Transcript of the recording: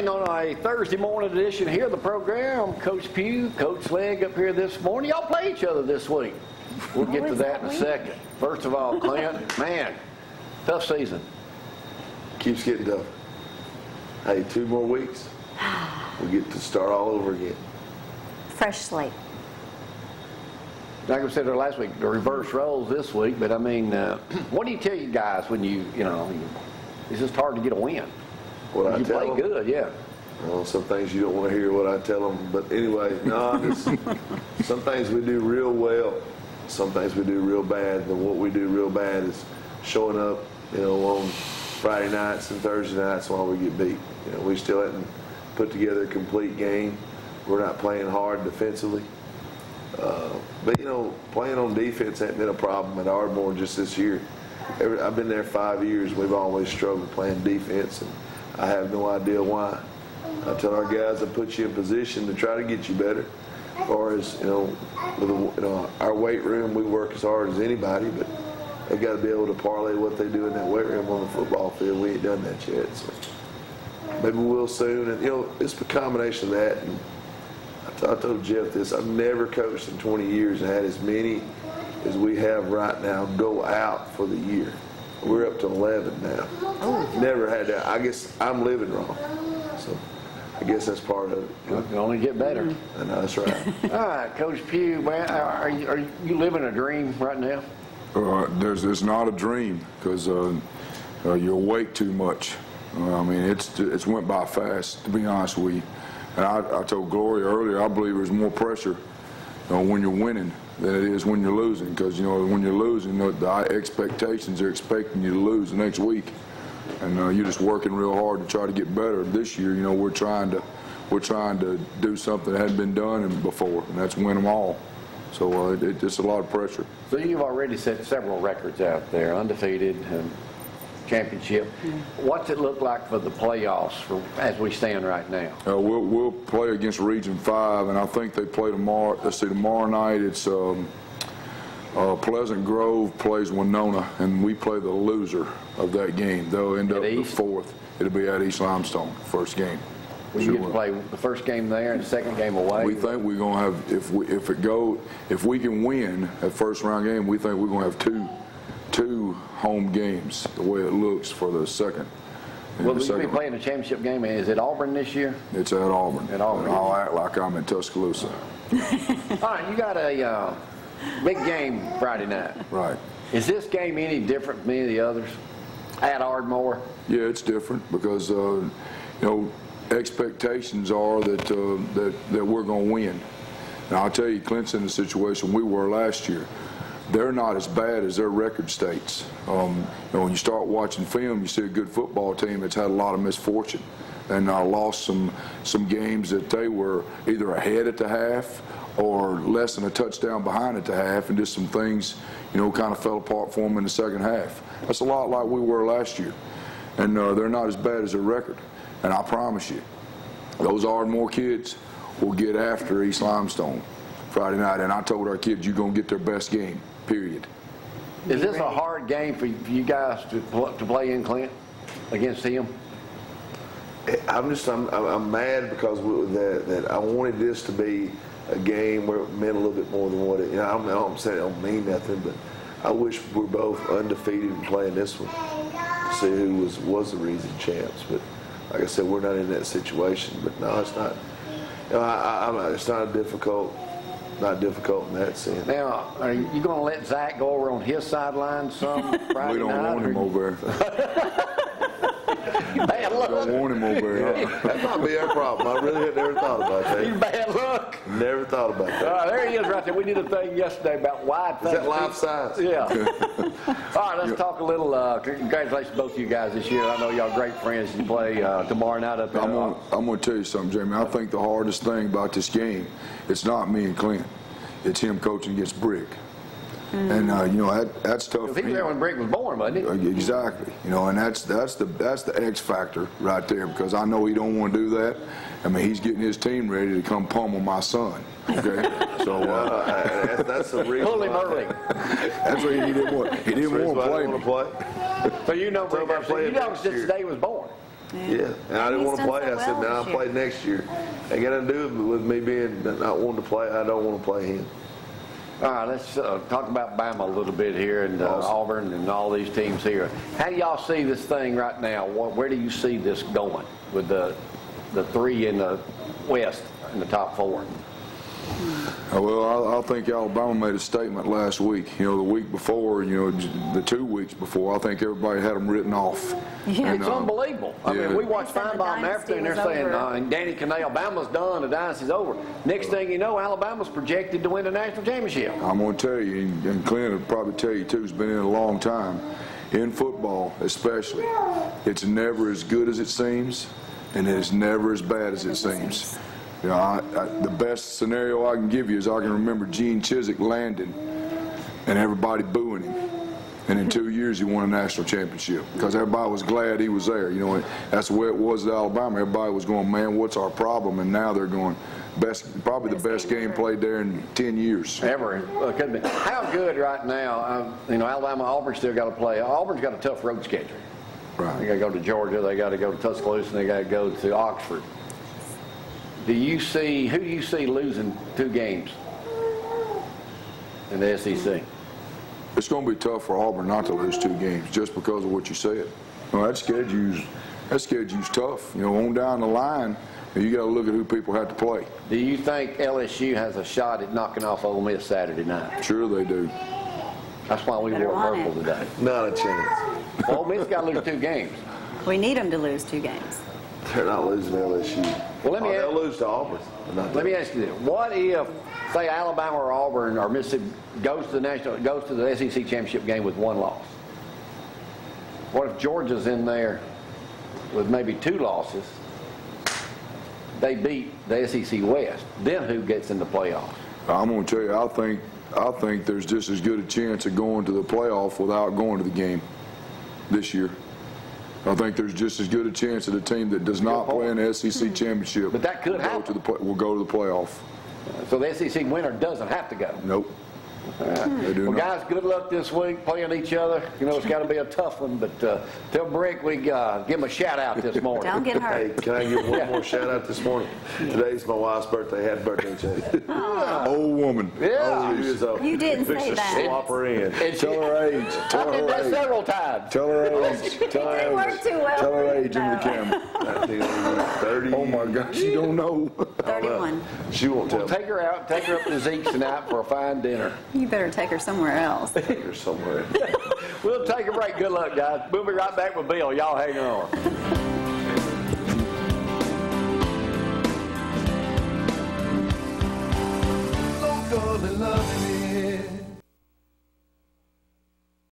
morning on a Thursday morning edition here of the program. Coach Pugh, Coach Legg up here this morning. Y'all play each other this week. We'll get to that in a second. First of all, Clint, man, tough season. Keeps getting tough. Hey, 2 more weeks. We get to start all over again. Fresh slate. Like I said there last week, the reverse roles this week, but I mean, what do you tell you guys when you know, it's just hard to get a win? What I you tell play them? good, yeah. Well, some things you don't want to hear what I tell them, but anyway, no, some things we do real well, some things we do real bad, and what we do real bad is showing up, you know, on Friday nights and Thursday nights while we get beat. You know, we still haven't put together a complete game. We're not playing hard defensively. But, you know, playing on defense hasn't been a problem at Ardmore just this year. I've been there 5 years. We've always struggled playing defense, and I have no idea why. I tell our guys I put you in position to try to get you better. As far as, you know, with our weight room, we work as hard as anybody, but they've got to be able to parlay what they do in that weight room on the football field. We ain't done that yet, so maybe we will soon. And, you know, it's a combination of that. And I told Jeff this. I've never coached in 20 years and had as many as we have right now go out for the year. We're up to 11 now. Never had that. I guess I'm living wrong. So I guess that's part of it. You can only get better. I know, that's right. All right, Coach Pugh, man, are you living a dream right now? It's not a dream because you're awake too much. I mean, it's went by fast, to be honest with you. And I told Glory earlier, I believe there's more pressure when you're winning than it is when you're losing. Because, you know, when you're losing, the expectations are expecting you to lose the next week. And you're just working real hard to try to get better. This year, you know, we're trying to do something that hadn't been done before, and that's win them all. So it's a lot of pressure. So you've already set several records out there, undefeated, championship. What's it look like for the playoffs as we stand right now? We'll play against Region 5, and I think they play tomorrow. Let's see, tomorrow night it's Pleasant Grove plays Winona, and we play the loser of that game. They'll end up the 4th. It'll be at East Limestone, first game. We get to play the first game there and the second game away. We think we're going to have, if we can win that first round game, we think we're going to have two home games, the way it looks for the second. Well, you'll be playing the championship game. Is it Auburn this year? It's at Auburn. At Auburn. I'll act like I'm in Tuscaloosa. All right, you got a big game Friday night. Right. Is this game any different from any of the others at Ardmore? Yeah, it's different because, you know, expectations are that we're going to win. And I'll tell you, Clint's in the situation we were last year. They're not as bad as their record states. You know, when you start watching film, you see a good football team that's had a lot of misfortune and lost some games that they were either ahead at the half or less than a touchdown behind at the half, and just some things, you know, kind of fell apart for them in the second half. That's a lot like we were last year. And they're not as bad as their record. And I promise you, those Ardmore kids will get after East Limestone Friday night. And I told our kids, you're going to get their best game, period. Is this a hard game for you guys to play in, Clint, against him? I'm mad because that I wanted this to be a game where it meant a little bit more than what it. You know, I'm saying it don't mean nothing, but I wish we were both undefeated and playing this one. See who was the reason champs, but like I said, we're not in that situation. But no, it's not. You know, it's not difficult in that sense. Now, are you going to let Zach go over on his sideline some Friday night? We don't want him over there. Bad luck. We don't want him over there. That might be our problem. I really had never thought about that. He's bad luck. Never thought about that. All right, there he is right there. We did a thing yesterday about wide things. Is that life size? Yeah. All right, let's talk a little. Congratulations to both of you guys this year. I know y'all great friends. You play tomorrow night up there. I'm going to tell you something, Jamie. I think the hardest thing about this game, it's not me and Clint. It's him coaching against Brick. And you know, that's tough. He was there when Brick was born, wasn't he? Exactly. You know, and that's the X factor right there, because I know he don't want to do that. I mean, he's getting his team ready to come pummel my son. Okay, so that's the reason. Pull him early. That's what he didn't want. He didn't want to play. So you know Brick. You know since today was born. Yeah, and I didn't want to play. I said, "No, I'll play next year." Ain't got nothing to do with me being not wanting to play. I don't want to play him. All right, let's talk about Bama a little bit here, and Auburn and all these teams here. How do y'all see this thing right now? Where do you see this going with the three in the West in the top four? Well, I think Alabama made a statement last week. You know, the week before, you know, the 2 weeks before, I think everybody had them written off. Yeah. It's unbelievable. I mean, we watch Fine Ball in Africa, and they're saying, and Danny Canale, Bama's done, the dynasty's over. Next thing you know, Alabama's projected to win the national championship. I'm going to tell you, and Clint will probably tell you too, has been in a long time. In football, especially, it's never as good as it seems, and it's never as bad as it seems. You know, the best scenario I can give you is I can remember Gene Chizik landing and everybody booing him. And in 2 years, he won a national championship because everybody was glad he was there. You know, that's the way it was at Alabama. Everybody was going, man, what's our problem? And now they're going, probably the best game played there in 10 years. Ever. Could be. How good right now, you know, Alabama, Auburn still got to play. Auburn's got a tough road schedule. Right. They got to go to Georgia. They got to go to Tuscaloosa. And they got to go to Oxford. Who do you see losing 2 games in the SEC? It's going to be tough for Auburn not to lose 2 games just because of what you said. You know, that schedule's tough. You know, on down the line, you got to look at who people have to play. Do you think LSU has a shot at knocking off Ole Miss Saturday night? Sure they do. That's why we wore purple today. Not a chance. Well, Ole Miss got to lose 2 games. We need them to lose 2 games. They're not losing to LSU. Well, they'll lose to Auburn. Let me ask you this: what if, say, Alabama or Auburn or Mississippi goes to the SEC championship game with 1 loss? What if Georgia's in there with maybe 2 losses? They beat the SEC West. Then who gets in the playoffs? I'm going to tell you, I think there's just as good a chance of going to the playoff without going to the game this year. I think there's just as good a chance that a team that does not play in the SEC championship But that could happen. will go to the playoff. So the SEC winner doesn't have to go. Nope. They do Well, not. guys, good luck this week playing each other. You know, it's got to be a tough one, but tell Brick we give him a shout-out this morning. Don't get hurt. Hey, can I give one more shout-out this morning? Today's my wife's birthday. Happy birthday, Jay. Old woman. Yeah. You didn't say that. Swap her in. And Tell her age. Tell I did that her age. several times. Tell her age. Tell It didn't her work age. too well Tell for her you, age in the though. camera. 30. Oh my gosh, you don't know. 31. She won't tell Well, me. take her out. Take her up to Zeke's tonight for a fine dinner. You better take her somewhere else. Take her somewhere. We'll take a break. Good luck, guys. We'll be right back with Bill. Y'all hang on. Love